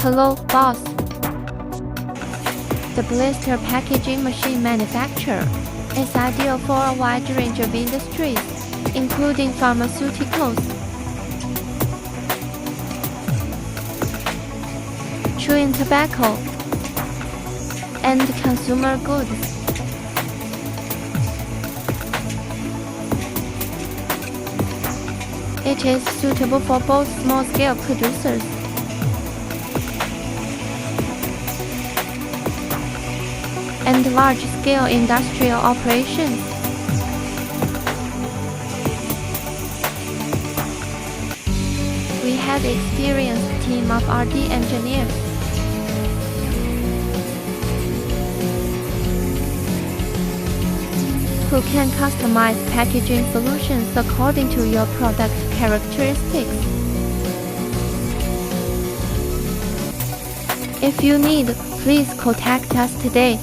Hello, boss. The Blister packaging machine manufacturer is ideal for a wide range of industries, including pharmaceuticals, chewing tobacco, and consumer goods. It is suitable for both small-scale producers and large-scale industrial operations. We have an experienced team of R&D engineers who can customize packaging solutions according to your product characteristics. If you need, please contact us today.